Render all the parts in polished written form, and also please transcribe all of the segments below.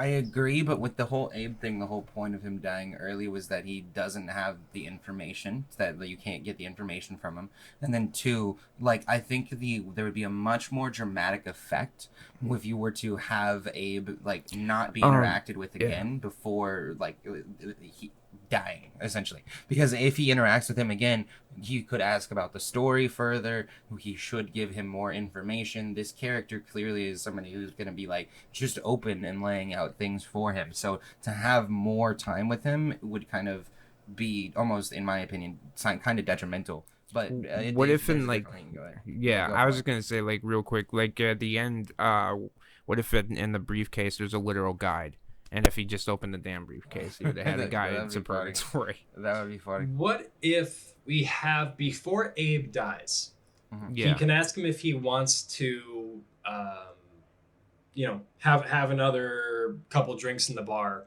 I agree, but with the whole Abe thing, the whole point of him dying early was that he doesn't have the information, that you can't get the information from him. And then two, like, I think there would be a much more dramatic effect if you were to have Abe, like, not be interacted with again before, like, he dying, essentially. Because if he interacts with him again, he could ask about the story further. He should give him more information. This character clearly is somebody who's going to be like just open and laying out things for him. So to have more time with him would kind of be almost, in my opinion, kind of detrimental. But what if in like, I was just gonna say, like, real quick, like at the end, what if in the briefcase there's a literal guide? And if he just opened the damn briefcase, he would have had a guide to purgatory. That would be funny. What if we have, before Abe dies, he can ask him if he wants to, have another couple drinks in the bar.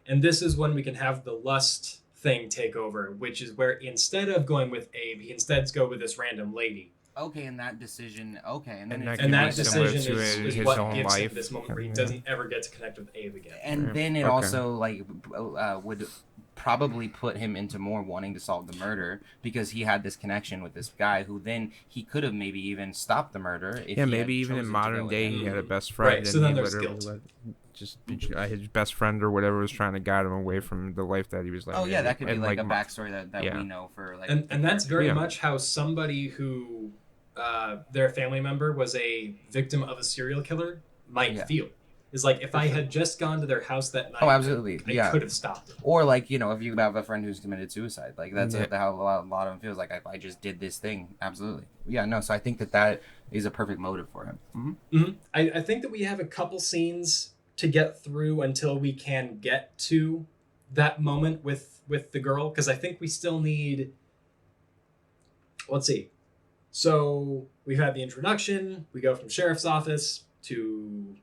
And this is when we can have the lust thing take over, which is where instead of going with Abe, he instead go with this random lady. Okay, and that decision. Okay, and that decision is what gives him this moment where he doesn't ever get to connect with Abe again. And then it also would probably put him into more wanting to solve the murder because he had this connection with this guy who then he could have maybe even stopped the murder. If maybe even in modern day he had a best friend. Right, so then there's guilt. Just his best friend or whatever was trying to guide him away from the life that he was living. Oh yeah, that could be like a backstory that we know for like. And that's very much how somebody who. Their family member was a victim of a serial killer might feel. Is like, if I had just gone to their house that night, absolutely, I could have stopped it. Or like, if you have a friend who's committed suicide, like that's how a lot of them feels. Like, if I just did this thing, absolutely, so I think that is a perfect motive for him. Mm-hmm. Mm-hmm. I think that we have a couple scenes to get through until we can get to that moment with the girl, because I think we still need. Let's see. So we've had the introduction. We go from sheriff's office to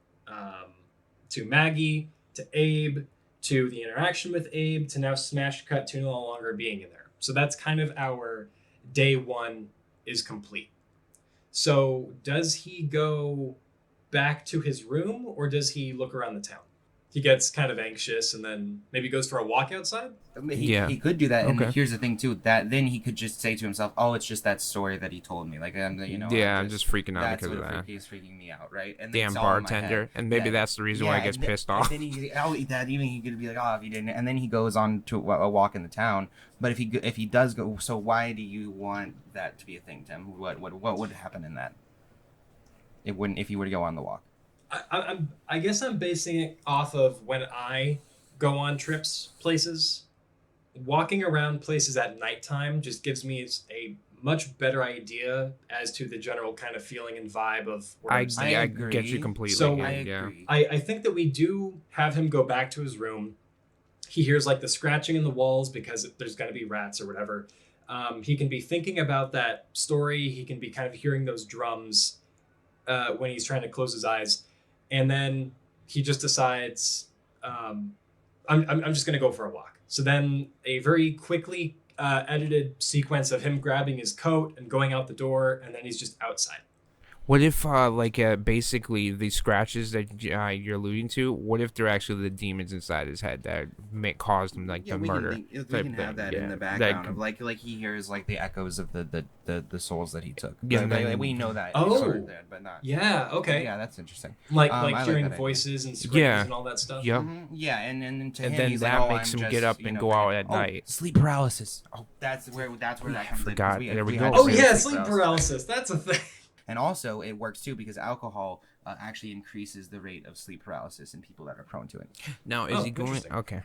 Maggie, to Abe, to the interaction with Abe, to now smash cut to no longer being in there. So that's kind of our day one is complete. So does he go back to his room or does he look around the town? He gets kind of anxious and then maybe goes for a walk outside. He could do that, and here's the thing too. That then he could just say to himself, "Oh, it's just that story that he told me." Like, I'm just freaking out because of that. He's freaking me out, right? And damn bartender, and maybe that's the reason why he gets pissed off. And then he could be like, "Oh, if he didn't," and then he goes on to a walk in the town. But if he does go, so why do you want that to be a thing, Tim? What would happen in that? It wouldn't if you were to go on the walk. I guess I'm basing it off of when I go on trips places. Walking around places at nighttime just gives me a much better idea as to the general kind of feeling and vibe of where I'm staying. I get you completely. So I think that we do have him go back to his room. He hears like the scratching in the walls because there's going to be rats or whatever. He can be thinking about that story. He can be kind of hearing those drums when he's trying to close his eyes. And then he just decides, I'm just going to go for a walk. So then a very quickly edited sequence of him grabbing his coat and going out the door, and then he's just outside. What if, basically the scratches that you're alluding to, what if they're actually the demons inside his head that caused him, the murder? We can have that in the background of, like he hears, like, the echoes of the souls that he took. Yeah, we know that. Oh. But not. Yeah, okay. Yeah, that's interesting. Like hearing voices and screams and all that stuff? Yep. Mm-hmm. Yeah, and then he's that like, makes him get up and go out at night. Sleep paralysis. Oh, that's where that comes in. Forgot. There we go. Oh, yeah, sleep paralysis. That's a thing. And also, it works too because alcohol actually increases the rate of sleep paralysis in people that are prone to it. Now, is he going? Okay.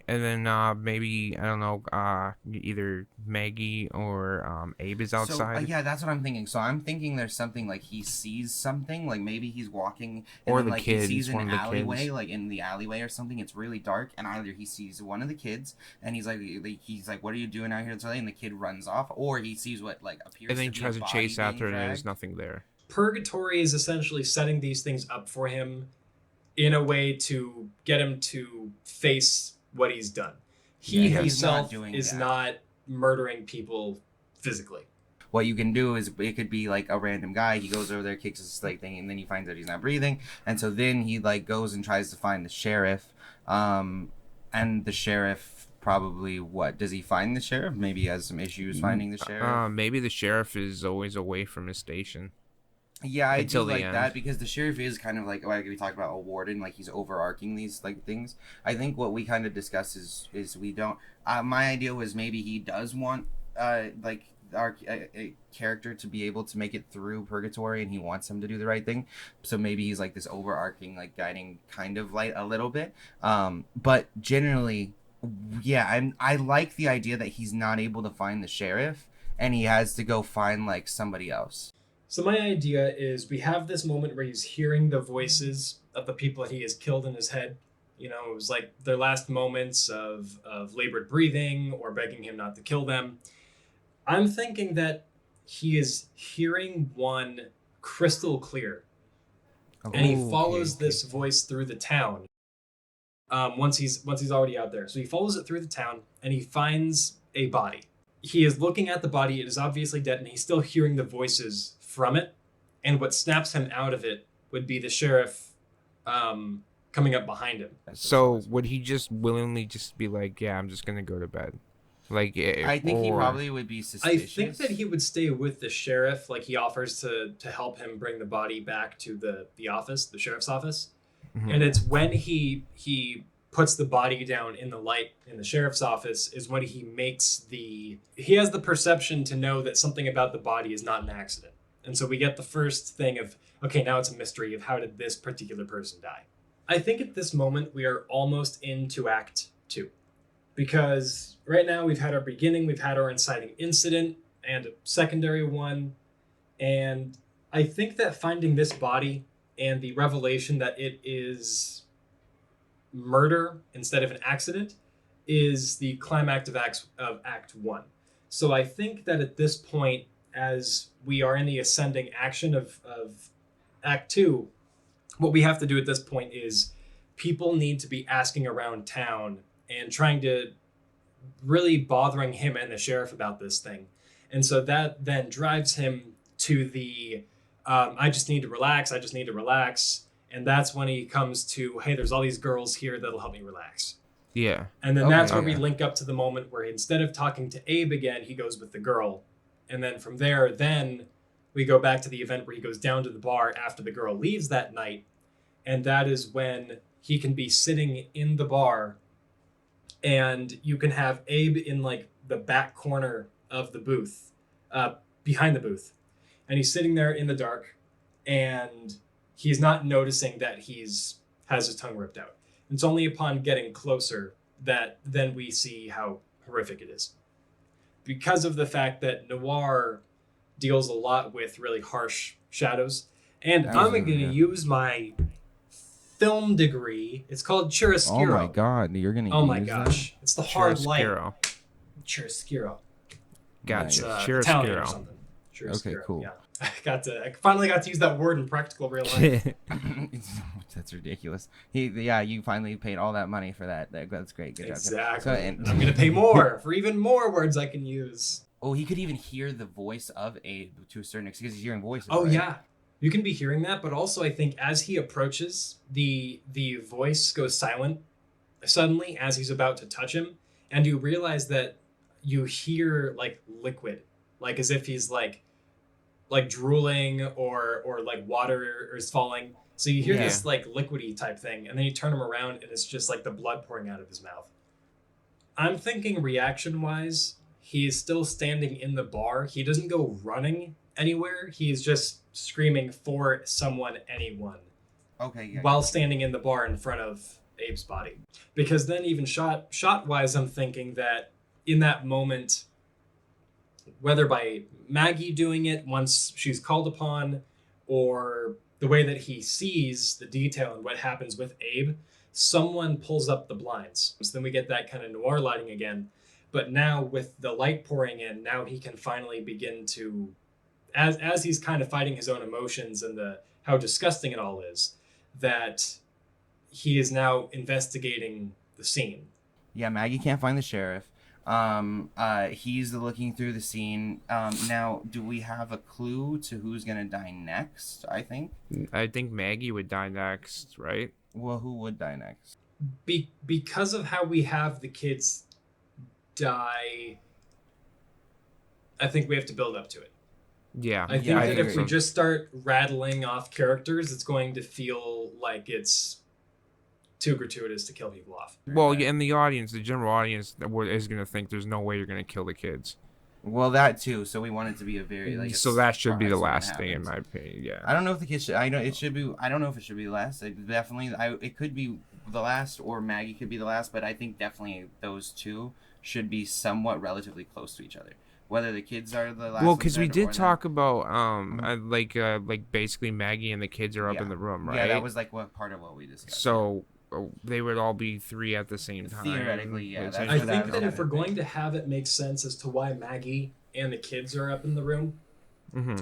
And then maybe, I don't know, either Maggie or Abe is outside. So, that's what I'm thinking. So I'm thinking there's something like he sees something, like maybe he's walking and or then, the like kids, he sees an alleyway, like in the alleyway or something. It's really dark, and either he sees one of the kids and he's like, "What are you doing out here today?" And the kid runs off, or he sees what like appears. And then he tries to chase after it, and dragged. there's nothing there. Purgatory is essentially setting these things up for him in a way to get him to face what he's done. He himself is not murdering people physically. what you can do is it could be like a random guy. He goes over there, kicks his like thing, and then he finds out he's not breathing, and so then he like goes and tries to find the sheriff, and the sheriff probably what does he find the sheriff? Maybe he has some issues finding the sheriff. Maybe the sheriff is always away from his station. Yeah, I do like end. that because the sheriff is kind of like we talked about a warden, like he's overarching these like things. I think what we kind of discuss is we don't. My idea was maybe he does want like our a character to be able to make it through purgatory, and he wants him to do the right thing. So maybe he's like this overarching, like guiding kind of light a little bit. But generally, yeah, I like the idea that he's not able to find the sheriff, and he has to go find like somebody else. So my idea is we have this moment where he's hearing the voices of the people that he has killed in his head. You know, it was like their last moments of labored breathing or begging him not to kill them. I'm thinking that he is hearing one crystal clear. And he follows this voice through the town. Once he's already out there. So he follows it through the town and he finds a body. He is looking at the body. It is obviously dead, and he's still hearing the voices from it. And what snaps him out of it would be the sheriff coming up behind him. So would he just willingly just be like, yeah, I'm just going to go to bed? Like, I think he probably would be suspicious. I think that he would stay with the sheriff. Like, he offers to help him bring the body back to the office, the sheriff's office. Mm-hmm. And it's when he puts the body down in the light in the sheriff's office is when he has the perception to know that something about the body is not an accident. And so we get the first thing of, okay, now it's a mystery of how did this particular person die? I think at this moment we are almost into Act 2. Because right now we've had our beginning, we've had our inciting incident and a secondary one. And I think that finding this body and the revelation that it is murder instead of an accident is the climax of Act 1. So I think that at this point, as we are in the ascending action of Act 2, what we have to do at this point is people need to be asking around town and trying to really bothering him and the sheriff about this thing. And so that then drives him to the, I just need to relax. And that's when he comes to, hey, there's all these girls here that'll help me relax. Yeah. And then that's where we link up to the moment where instead of talking to Abe again, he goes with the girl. And then from there, then we go back to the event where he goes down to the bar after the girl leaves that night. And that is when he can be sitting in the bar and you can have Abe in like the back corner of the booth, behind the booth. And he's sitting there in the dark and he's not noticing that has his tongue ripped out. It's only upon getting closer that then we see how horrific it is. Because of the fact that noir deals a lot with really harsh shadows. And I'm going to use my film degree. It's called chiaroscuro. Oh my god, you're going to Oh my gosh. That? It's the hard light. Chiaroscuro. Gotcha. Chiaroscuro. Okay, cool. Yeah. I finally got to use that word in practical real life. That's ridiculous. You finally paid all that money for that. That's great. Good job. Exactly. I'm going to pay more for even more words I can use. Oh, he could even hear the voice of Abe to a certain extent because he's hearing voices. Oh, right? yeah. You can be hearing that, but also I think as he approaches, the voice goes silent suddenly as he's about to touch him, and you realize that you hear like liquid, like as if he's like drooling or like water is falling. So you hear this like liquidy type thing, and then you turn him around and it's just like the blood pouring out of his mouth. I'm thinking reaction wise, he is still standing in the bar. He doesn't go running anywhere. He's just screaming for someone, anyone. Okay, yeah. While standing in the bar in front of Abe's body. Because then even shot wise, I'm thinking that in that moment, whether by Maggie doing it once she's called upon, or the way that he sees the detail and what happens with Abe, someone pulls up the blinds. So then we get that kind of noir lighting again. But now with the light pouring in, now he can finally begin to, as he's kind of fighting his own emotions and how disgusting it all is, that he is now investigating the scene. Yeah, Maggie can't find the sheriff. He's looking through the scene. Now, do we have a clue to who's gonna die next? I think Maggie would die next, right? Well, who would die next? Because of how we have the kids die, I think we have to build up to it. Yeah. I think that if we just start rattling off characters, it's going to feel like it's too gratuitous to kill people off. Well, yeah, and the general audience is going to think there's no way you're going to kill the kids. Well, that too. So we want it to be a very so that should be the last thing, in my opinion. Yeah. I don't know if the kids should. I know it should be. I don't know if it should be last. It could be the last, or Maggie could be the last. But I think definitely those two should be somewhat relatively close to each other. Whether the kids are the last. Well, because we did talk about like basically Maggie and the kids are up in the room, right? Yeah, that was like part of what we discussed. So they would all be 3 at the same time. Theoretically, yeah. I think that if we're going to have it make sense as to why Maggie and the kids are up in the room,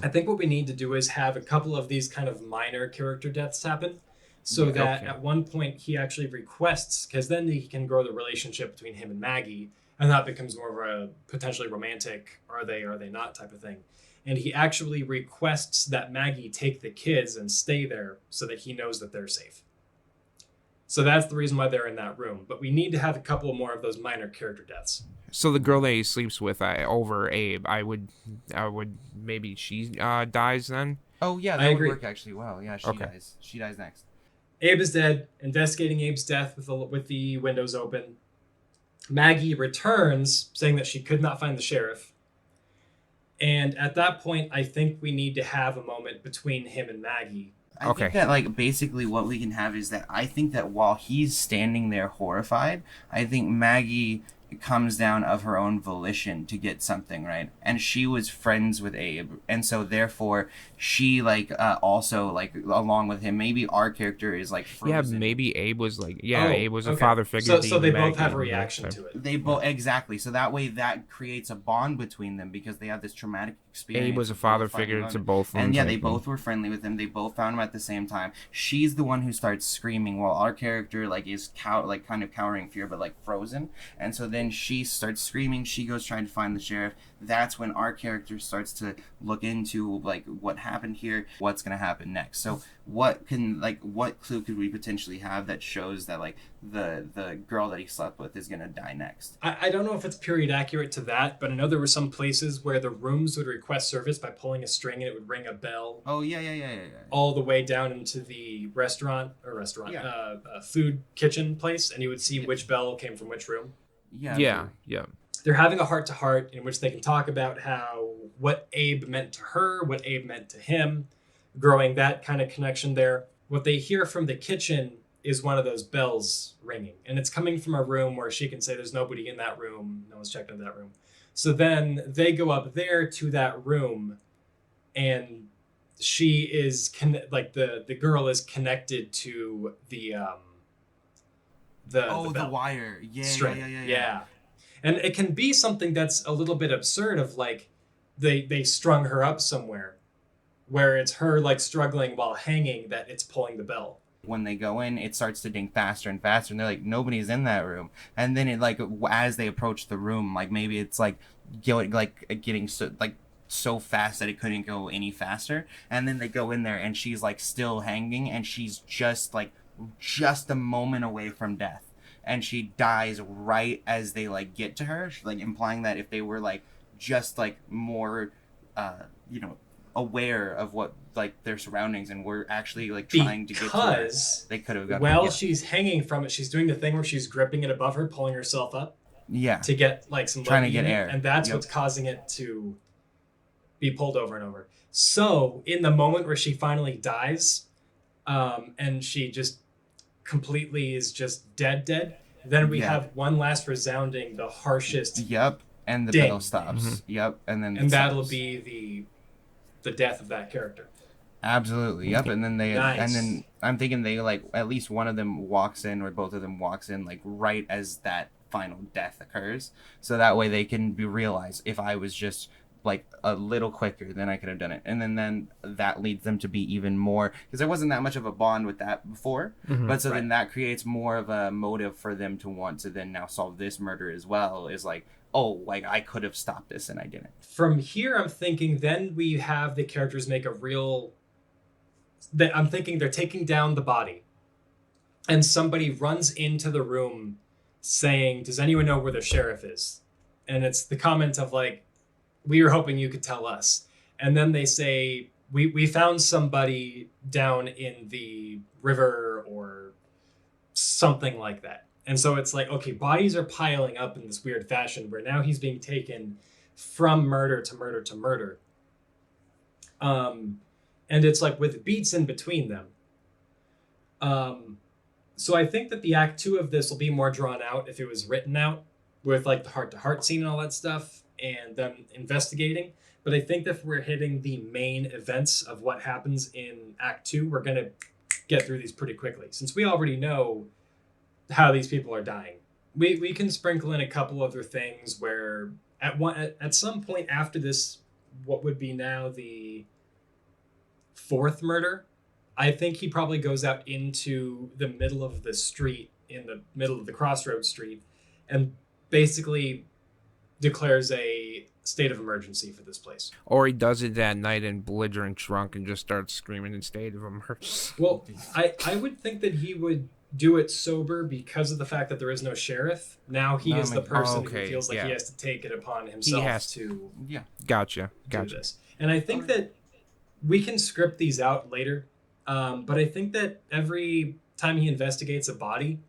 I think what we need to do is have a couple of these kind of minor character deaths happen, so that at one point he actually requests, because then he can grow the relationship between him and Maggie. And that becomes more of a potentially romantic, are they not type of thing. And he actually requests that Maggie take the kids and stay there so that he knows that they're safe. So that's the reason why they're in that room. But we need to have a couple more of those minor character deaths. So the girl that he sleeps with over Abe, I would maybe she dies then? Oh, yeah, that would work actually well. Yeah, she dies. She dies next. Abe is dead. Investigating Abe's death with the windows open. Maggie returns, saying that she could not find the sheriff. And at that point, I think we need to have a moment between him and Maggie. I think that, basically what we can have is that I think that while he's standing there horrified, I think Maggie comes down of her own volition to get something, right? And she was friends with Abe, and so therefore she also along with him, maybe our character is frozen. Yeah, maybe Abe was Abe was a father figure. So they both have a reaction to it. They both exactly. So that way that creates a bond between them because they have this traumatic experience. Abe was a father figure to both of them. And yeah, they both were friendly with him. They both found him at the same time. She's the one who starts screaming while our character is kind of cowering fear but frozen. And so then she starts screaming. She goes trying to find the sheriff. That's when our character starts to look into what happened here, what's going to happen next. So what clue could we potentially have that shows that the girl that he slept with is going to die next? I don't know if it's period accurate to that, but I know there were some places where the rooms would request service by pulling a string and it would ring a bell. Oh yeah. All the way down into the food kitchen place, and you would see which bell came from which room. Yeah. They're having a heart-to-heart in which they can talk about what Abe meant to her, what Abe meant to him, growing that kind of connection there. What they hear from the kitchen is one of those bells ringing, and it's coming from a room where she can say there's nobody in that room, no one's checked into that room. So then they go up there to that room, and she is the girl is connected to the wire. Yeah. And it can be something that's a little bit absurd of they strung her up somewhere where it's her struggling while hanging that it's pulling the bell. When they go in, it starts to ding faster and faster, and they're like, nobody's in that room. And then it as they approach the room, maybe it's getting so fast that it couldn't go any faster. And then they go in there and she's still hanging, and she's just a moment away from death. And she dies right as they get to her, implying that if they were just more aware of what their surroundings and were actually trying to get to her, they could have gotten she's hanging from it, she's doing the thing where she's gripping it above her, pulling herself up to get some trying to get air, and that's what's causing it to be pulled over and over. So in the moment where she finally dies, and she just completely is just dead, then we have one last resounding, the harshest and the ding. bell stops. And that'll be the death of that character. Absolutely. And then nice. And then I'm thinking they at least one of them walks in, or both of them walks in right as that final death occurs, so that way they can realize, if I was just a little quicker, then I could have done it. And then that leads them to be even more, because there wasn't that much of a bond with that before. But then that creates more of a motive for them to want to then now solve this murder as well, is oh, like I could have stopped this and I didn't. From here, I'm thinking then we have the characters make a real. That I'm thinking they're taking down the body, and somebody runs into the room, saying, "Does anyone know where the sheriff is?" And it's the comment of like, "We were hoping you could tell us." And then they say, "We found somebody down in the river," or something like that. And so it's like, okay, bodies are piling up in this weird fashion where now he's being taken from murder to murder to murder. And it's like with beats in between them. So I think that the act 2 of this will be more drawn out if it was written out with like the heart-to-heart scene and all that stuff and them investigating. But I think that if we're hitting the main events of what happens in Act 2, we're going to get through these pretty quickly. Since we already know how these people are dying, we can sprinkle in a couple other things where at some point after this, what would be now the 4th murder, I think he probably goes out into the middle of the street, in the middle of the crossroads street, and basically declares a state of emergency for this place. Or he does it that night in belligerent drunk and just starts screaming in state of emergency. Well, I would think that he would do it sober because of the fact that there is no sheriff. Now he is the person who feels like he has to take it upon himself to Gotcha. do this. And I think that we can script these out later, but I think that every time he investigates a body,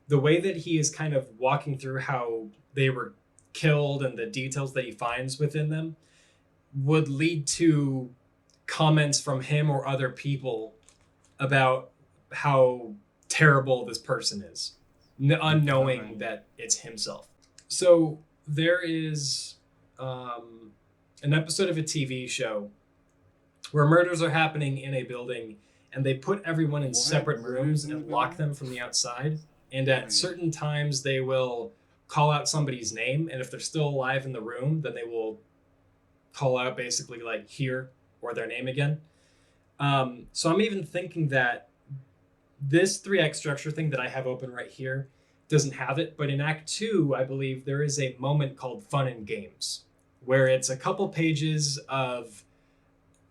the way that he is kind of walking through how they were killed and the details that he finds within them would lead to comments from him or other people about how terrible this person is, unknowing that it's himself. So there is an episode of a TV show where murders are happening in a building and they put everyone in separate rooms and lock them from the outside. And at certain times they will call out somebody's name, and if they're still alive in the room, then they will call out basically like here or their name again. So I'm even thinking that this 3-act structure thing that I have open right here doesn't have it, but in Act 2, I believe there is a moment called Fun and Games, where it's a couple pages of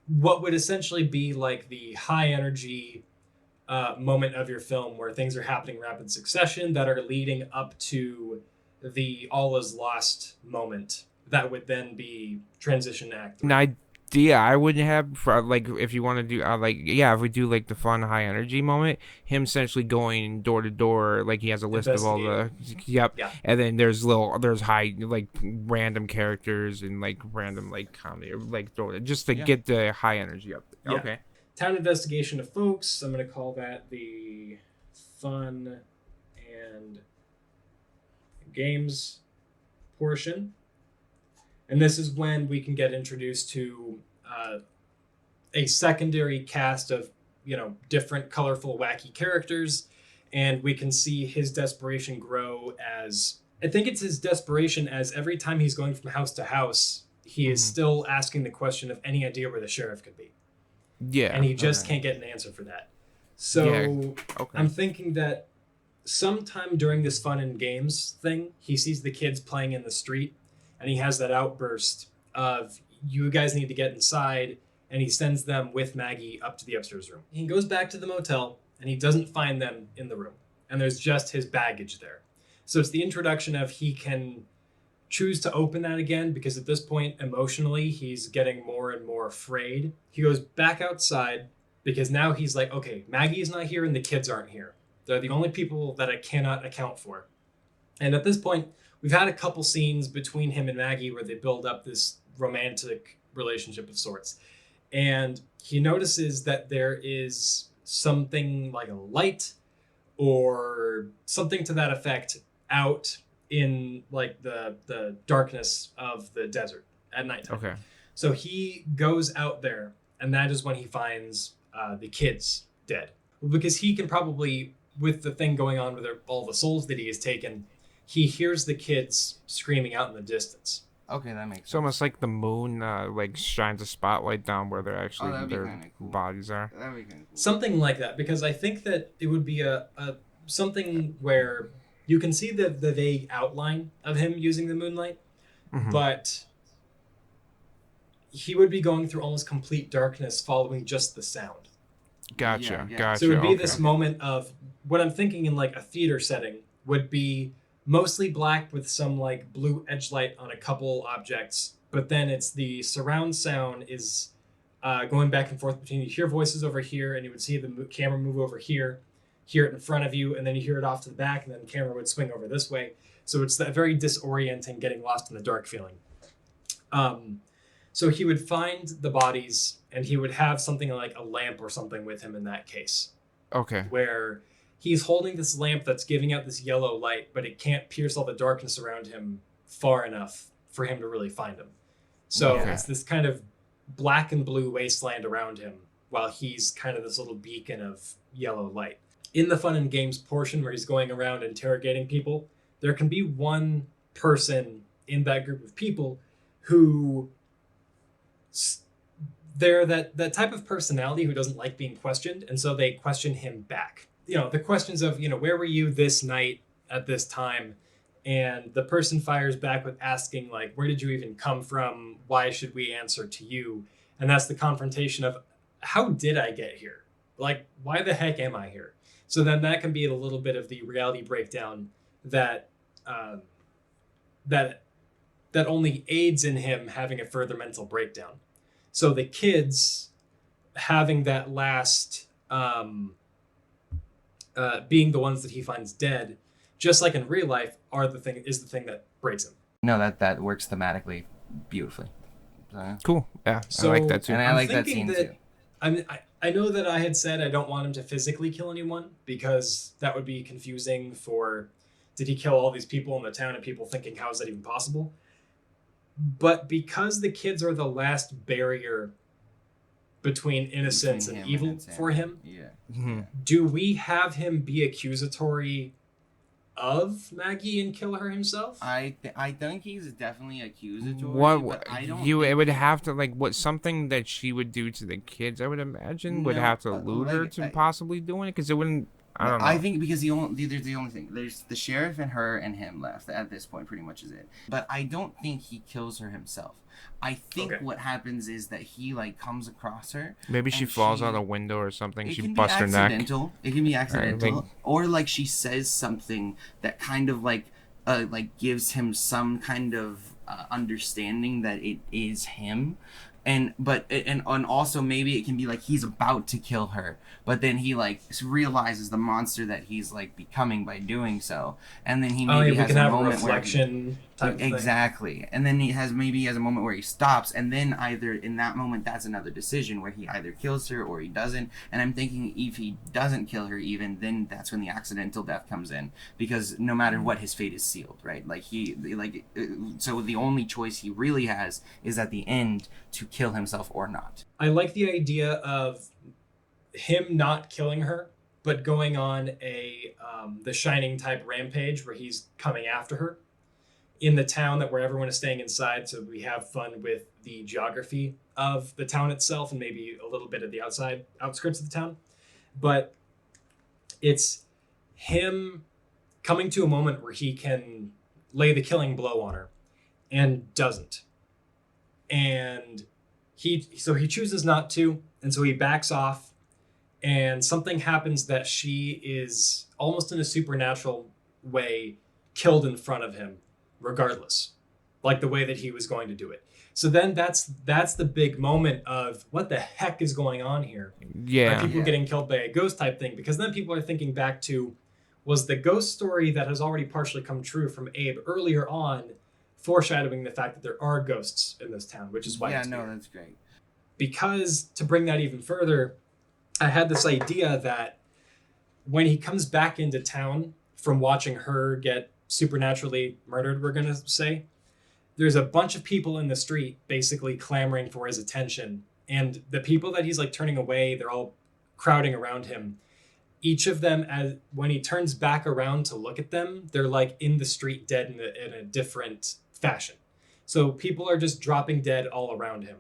what would essentially be like the high energy moment of your film where things are happening in rapid succession that are leading up to the all is lost moment that would then be transition act. An idea I would have for, like, if you want to do if we do like the fun high energy moment, him essentially going door to door, like he has a list of all the and then there's high like random characters and like random like comedy or like just to get the high energy up there. Yeah. Okay. Town investigation of folks. I'm going to call that the fun and games portion. And this is when we can get introduced to a secondary cast of, different, colorful, wacky characters. And we can see his desperation grow as... I think it's his desperation as every time he's going from house to house, he is still asking the question of any idea where the sheriff could be. Yeah. And he just can't get an answer for that. So I'm thinking that sometime during this fun and games thing, he sees the kids playing in the street and he has that outburst of, you guys need to get inside. And he sends them with Maggie up to the upstairs room. He goes back to the motel and he doesn't find them in the room. And there's just his baggage there. So it's the introduction of he can choose to open that again because at this point, emotionally, he's getting more and more afraid. He goes back outside because now he's like, okay, Maggie's not here and the kids aren't here. They're the only people that I cannot account for. And at this point, we've had a couple scenes between him and Maggie where they build up this romantic relationship of sorts. And he notices that there is something like a light or something to that effect out in like the darkness of the desert at nighttime. Okay. So he goes out there, and that is when he finds the kids dead. Because he can probably, with the thing going on with all the souls that he has taken, he hears the kids screaming out in the distance. Okay, that makes sense. It's almost like the moon like shines a spotlight down where they're actually their cool. bodies are. That'd be kind of cool. Something like that, because I think that it would be a something where you can see the vague outline of him using the moonlight, but he would be going through almost complete darkness following just the sound. Gotcha. So it would be this moment of what I'm thinking in like a theater setting would be mostly black with some like blue edge light on a couple objects, but then it's the surround sound is going back and forth between, you hear voices over here and you would see the camera move over here, hear it in front of you, and then you hear it off to the back, and then the camera would swing over this way. So it's that very disorienting, getting lost in the dark feeling. So he would find the bodies, and he would have something like a lamp or something with him in that case. Okay. Where he's holding this lamp that's giving out this yellow light, but it can't pierce all the darkness around him far enough for him to really find him. So it's this kind of black and blue wasteland around him, while he's kind of this little beacon of yellow light. In the fun and games portion where he's going around interrogating people, there can be one person in that group of people who they're that type of personality who doesn't like being questioned, and so they question him back. You know, the questions of, you know, where were you this night at this time? And the person fires back with asking, like, where did you even come from? Why should we answer to you? And that's the confrontation of, how did I get here? Like, why the heck am I here? So then that can be a little bit of the reality breakdown that that only aids in him having a further mental breakdown. So the kids having that last being the ones that he finds dead, just like in real life, is the thing that breaks him. No, that works thematically beautifully. Cool. Yeah, so I like that too. And I like that scene too. I know that I had said I don't want him to physically kill anyone, because that would be confusing for, did he kill all these people in the town and people thinking, how is that even possible? But because the kids are the last barrier between innocence and evil for him, do we have him be accusatory of Maggie and kill her himself? I think he's definitely accusatory. What I don't. It would have to, like, what something that she would do to the kids, I would imagine, would have to allude her to possibly doing it, because it wouldn't. I don't know. I think because there's the only thing. There's the sheriff and her and him left at this point. Pretty much is it. But I don't think he kills her himself. I think what happens is that he like comes across her. Maybe she falls out a window or something. She busts her neck. It can be accidental, or like she says something that kind of like gives him some kind of understanding that it is him. And also maybe it can be like he's about to kill her, but then he like realizes the monster that he's like becoming by doing so, and then he maybe has a moment reflection type exactly, and then he has a moment where he stops, and then either in that moment that's another decision where he either kills her or he doesn't. And I'm thinking if he doesn't kill her, even then that's when the accidental death comes in, because no matter what, his fate is sealed, right? So the only choice he really has is at the end to kill himself or not. I like the idea of him not killing her, but going on a the Shining type rampage where he's coming after her in the town where everyone is staying inside. So we have fun with the geography of the town itself and maybe a little bit of the outskirts of the town. But it's him coming to a moment where he can lay the killing blow on her and doesn't. And he chooses not to, and so he backs off, and something happens that she is almost in a supernatural way killed in front of him regardless, like the way that he was going to do it. So then that's the big moment of what the heck is going on here. Yeah. Are people getting killed by a ghost type thing? Because then people are thinking back to, was the ghost story that has already partially come true from Abe earlier on foreshadowing the fact that there are ghosts in this town, which is why it's weird. That's great. Because to bring that even further, I had this idea that when he comes back into town from watching her get supernaturally murdered, we're going to say, there's a bunch of people in the street basically clamoring for his attention. And the people that he's like turning away, they're all crowding around him. Each of them, when he turns back around to look at them, they're like in the street dead in a different fashion. So people are just dropping dead all around him.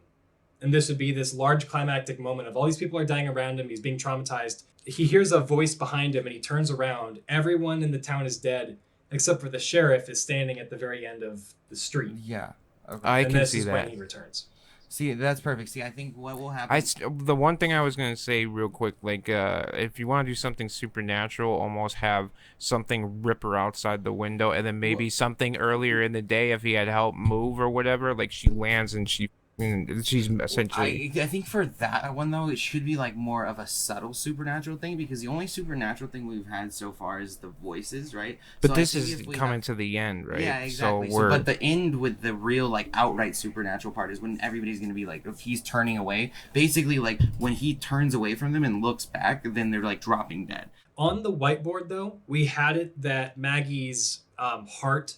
And this would be this large climactic moment of all these people are dying around him. He's being traumatized. He hears a voice behind him and he turns around. Everyone in the town is dead. except for the sheriff is standing at the very end of the street. Yeah. Okay. I And can this see is that. when he returns. See, that's perfect. See, I think what will happen. The one thing I was gonna say real quick, like, if you want to do something supernatural, almost have something rip her outside the window, and then maybe something earlier in the day, if he had helped move or whatever, like she lands and she's essentially. I think for that one though, it should be like more of a subtle supernatural thing, because the only supernatural thing we've had so far is the voices, right? But So this is coming to the end, right? Yeah, exactly. So but the end with the real like outright supernatural part is when everybody's gonna be like, if he's turning away, basically like when he turns away from them and looks back, then they're like dropping dead. On the whiteboard, though, we had it that Maggie's heart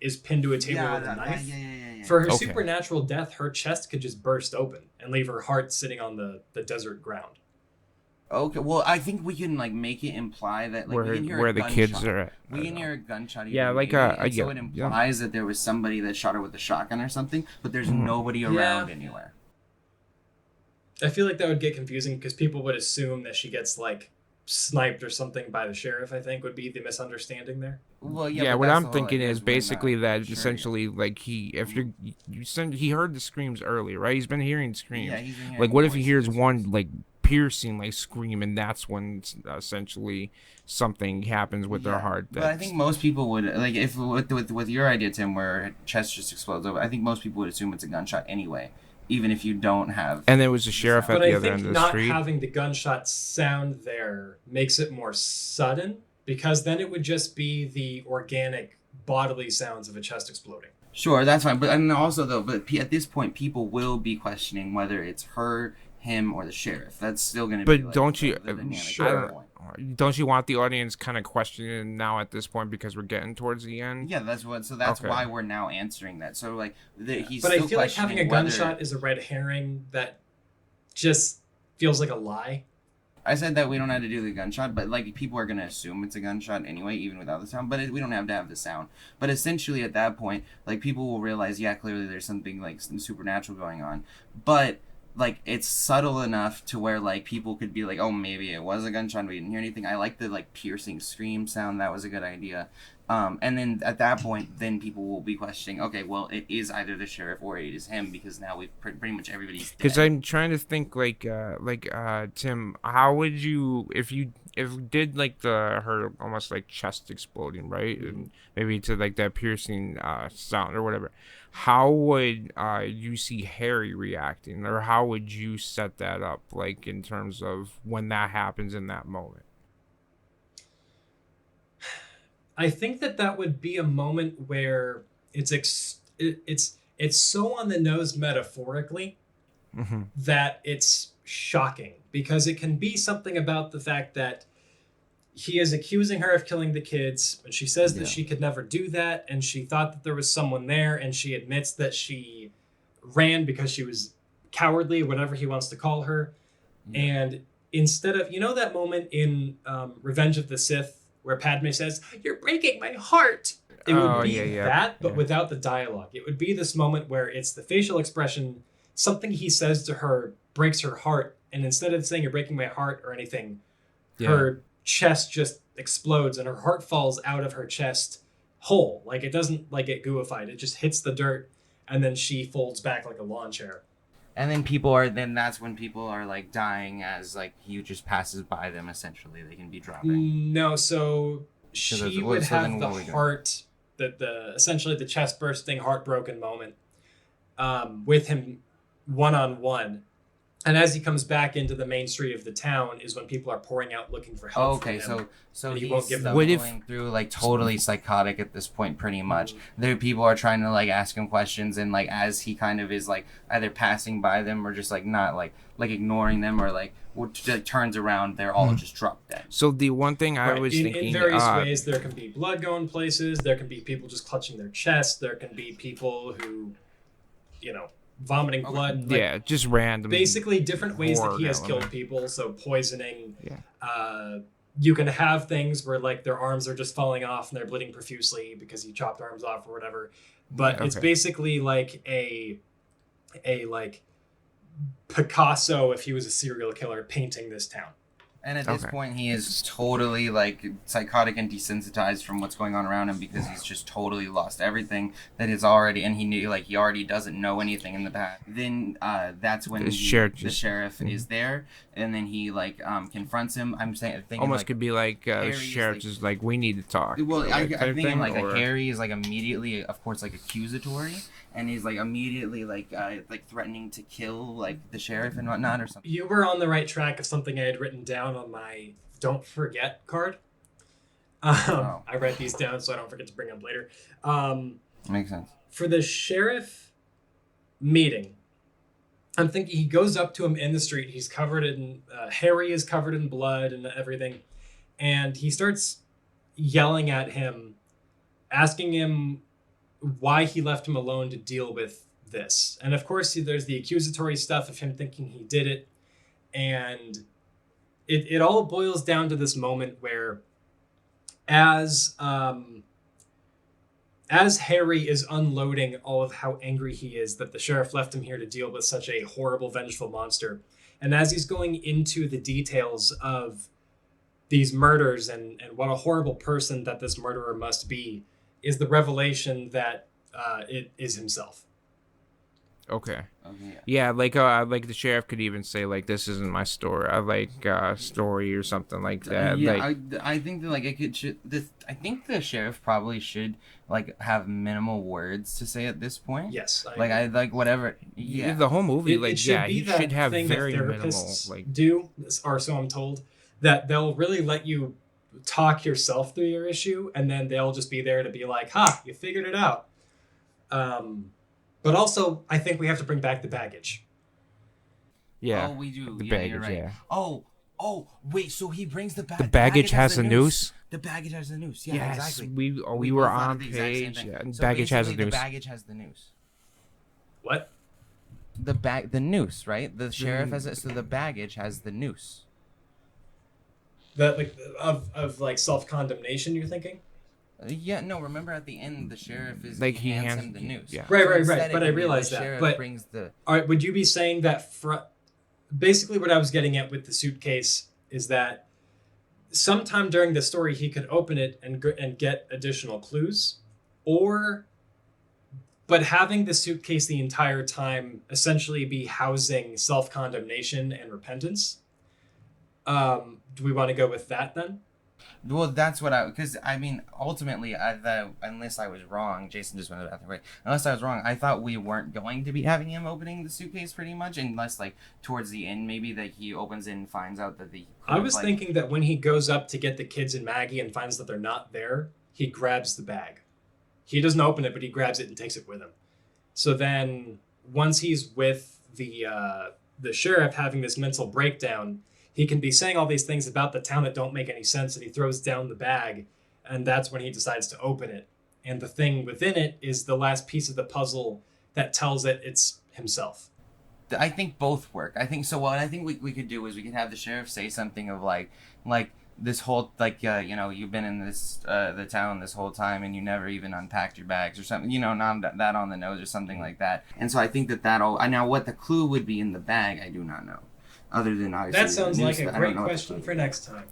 is pinned to a table with a knife. Yeah. For her Okay. supernatural death, her chest could just burst open and leave her heart sitting on the desert ground. Okay, well, I think we can like make it imply that like we can hear where a the gunshot. kids are at. We can hear a gunshot. Yeah, even like, maybe, and so yeah, it implies that there was somebody that shot her with a shotgun or something, but there's nobody around anywhere. I feel like that would get confusing because people would assume that she gets like sniped or something by the sheriff. I think would be the misunderstanding there. Well, Yeah, but what that's I'm the whole, thinking like, is when basically that sure, essentially like he heard the screams earlier, right? He's been hearing screams. Yeah, he's been hearing Like what if he hears voices. one like piercing like scream, and that's when essentially something happens with their heart. But I think most people would like if with your idea, Tim, where her chest just explodes over. I think most people would assume it's a gunshot anyway, even if you don't have. And there was a sheriff at But the I other think end of the not street. having the gunshot sound there makes it more sudden, because then it would just be the organic bodily sounds of a chest exploding. Sure, that's fine. But and also though, at this point, people will be questioning whether it's her, him, or the sheriff. That's still going to be. But Like, don't you? the dynamic Sure. at that point. Don't you want the audience kind of questioning now at this point because we're getting towards the end? Yeah, that's what. So that's Okay. why we're now answering that. So like, he's. But I still feel like having a questioning whether- gunshot is a red herring that just feels like a lie. I said that we don't have to do the gunshot, but like people are gonna assume it's a gunshot anyway, even without the sound. But we don't have to have the sound. But essentially, at that point, like people will realize, yeah, clearly there's something like supernatural going on. But like it's subtle enough to where like people could be like, oh, maybe it was a gunshot. We didn't hear anything. I like the like piercing scream sound. That was a good idea. And then at that point, then people will be questioning, okay, well, it is either the sheriff or it is him, because now we've pretty much everybody's dead. Because I'm trying to think like Tim, how would you if you did like her almost like chest exploding, right? And maybe to like that piercing sound or whatever. How would you see Harry reacting, or how would you set that up, like in terms of when that happens in that moment? I think that would be a moment where it's so on the nose metaphorically Mm-hmm. that it's shocking, because it can be something about the fact that he is accusing her of killing the kids, and she says that she could never do that, and she thought that there was someone there, and she admits that she ran because she was cowardly, whatever he wants to call her. And instead of, you know, that moment in Revenge of the Sith where Padme says, "You're breaking my heart," it would be that, but without the dialogue. It would be this moment where it's the facial expression, something he says to her breaks her heart, and instead of saying "you're breaking my heart" or anything, her chest just explodes and her heart falls out of her chest whole. Like, it doesn't like get gooified. It just hits the dirt, and then she folds back like a lawn chair. And then that's when people are like dying as like he just passes by them. Essentially, they can be dropping. No, so she would have the heart, the essentially the chest bursting, heartbroken moment with him one-on-one. And as he comes back into the main street of the town is when people are pouring out looking for help. Okay, from him. so he he's won't give them. going through like totally psychotic at this point, pretty much. There, people are trying to like ask him questions, and like as he kind of is like either passing by them or just like not like ignoring them, or like turns around, they're all just drop dead. So the one thing I was thinking, in various ways, there can be blood going places. There can be people just clutching their chest. There can be people who, you know, vomiting blood. Like, just random. Basically, different ways that he has killed people. So poisoning. You can have things where like their arms are just falling off and they're bleeding profusely because he chopped arms off or whatever. But it's basically like a like Picasso, if he was a serial killer, painting this town. And at this point, he is totally like psychotic and desensitized from what's going on around him because he's just totally lost everything that is already, and he knew like he already doesn't know anything in the past. Then that's when the sheriff is there, and then he like confronts him. I'm thinking almost like, could be like the sheriff like, just like, we need to talk. Well, like, I'm thinking like a Harry is like immediately, of course, like accusatory, and he's like immediately like threatening to kill like the sheriff and whatnot or something. You were on the right track of something I had written down on my don't forget card. I write these down so I don't forget to bring them up later. Makes sense. For the sheriff meeting, I'm thinking he goes up to him in the street. He's covered in Harry is covered in blood and everything, and he starts yelling at him, asking him why he left him alone to deal with this. And of course, there's the accusatory stuff of him thinking he did it, and it all boils down to this moment where as Harry is unloading all of how angry he is that the sheriff left him here to deal with such a horrible, vengeful monster, and as he's going into the details of these murders and what a horrible person that this murderer must be, is the revelation that it is himself. Okay. Yeah, like the sheriff could even say like, "This isn't my story. I like story or something like that." I think that like I think the sheriff probably should like have minimal words to say at this point. Yes. I like whatever. Yeah. The whole movie, he should have thing very that minimal like do, or so I'm told, that they'll really let you talk yourself through your issue, and then they'll just be there to be like, "Ha, you figured it out." But also, I think we have to bring back the baggage. Yeah. Oh, we do. The yeah, baggage, you're right. yeah. Oh, wait. So he brings the The baggage has a noose. The baggage has the noose. Yeah, yes, exactly. We were on page. Yeah, so baggage has a noose. The baggage has the noose. What? The noose, right? The sheriff has it. So the baggage has the noose. That like of like self-condemnation, you're thinking? Yeah, no. Remember at the end, the sheriff is like he hands him the noose. Yeah. Right. But I realized that. But brings the. All right, would you be saying that? Basically, what I was getting at with the suitcase is that sometime during the story he could open it and get additional clues, but having the suitcase the entire time essentially be housing self-condemnation and repentance. Do we want to go with that then? Well, that's what because I mean, ultimately, unless I was wrong, Jason just went to the bathroom. Right? Unless I was wrong, I thought we weren't going to be having him opening the suitcase pretty much, unless like towards the end, maybe that he opens it and finds out that I was thinking that when he goes up to get the kids and Maggie and finds that they're not there, he grabs the bag. He doesn't open it, but he grabs it and takes it with him. So then, once he's with the sheriff having this mental breakdown, he can be saying all these things about the town that don't make any sense, and he throws down the bag, and that's when he decides to open it. And the thing within it is the last piece of the puzzle that tells it it's himself. I think both work. I think so. What I think we could do is we could have the sheriff say something of like this whole you've been in this the town this whole time and you never even unpacked your bags or something, not that on the nose or something like that. And so I think that'll now what the clue would be in the bag, I do not know. Other than obviously that sounds like a great question for next time.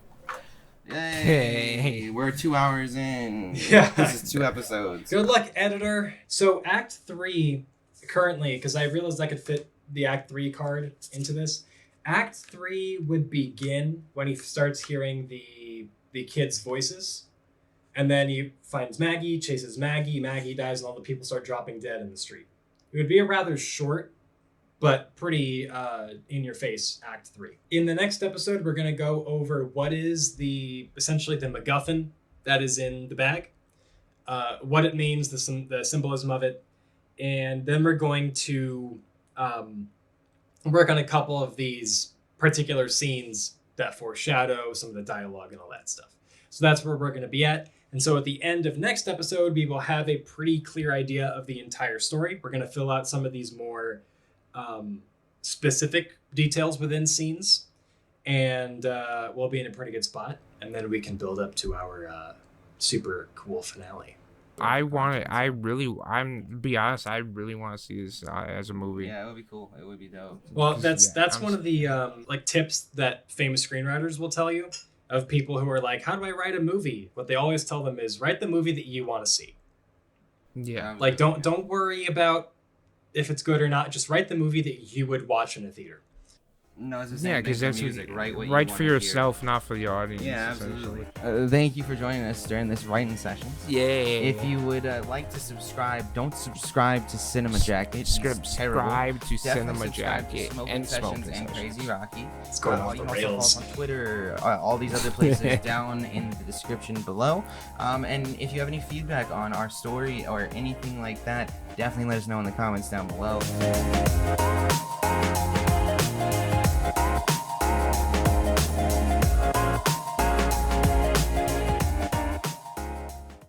Hey, we're 2 hours in. Yeah, this is 2 episodes. Good luck, editor. So Act 3 currently, because I realized I could fit the Act 3 card into this. Act 3 would begin when he starts hearing the kids' voices, and then he finds Maggie, chases Maggie dies, and all the people start dropping dead in the street. It would be a rather short but pretty in-your-face Act 3. In the next episode, we're going to go over what is essentially the MacGuffin that is in the bag, what it means, the symbolism of it, and then we're going to work on a couple of these particular scenes that foreshadow some of the dialogue and all that stuff. So that's where we're going to be at. And so at the end of next episode, we will have a pretty clear idea of the entire story. We're going to fill out some of these more specific details within scenes, and we'll be in a pretty good spot, and then we can build up to our super cool finale. be honest, I really want to see this as a movie. Yeah, it would be cool. It would be dope. Well, that's one of the like tips that famous screenwriters will tell you of people who are like, how do I write a movie? What they always tell them is write the movie that you want to see. Yeah. Like don't worry about if it's good or not. Just write the movie that you would watch in a theater. No, it's the Yeah, same because thing that's for music. Write what you right want for to yourself, not for the audience. Yeah, absolutely. Thank you for joining us during this writing session. Yeah. If you would like to subscribe, don't subscribe to CinemaJacket. Subscribe to Definitely subscribe to CinemaJacket Smoking and Sessions Smoking and Sessions. CrazyRocky. It's going off You the can also rails. follow us on Twitter, all these other places down in the description below. And if you have any feedback on our story or anything like that, definitely let us know in the comments down below.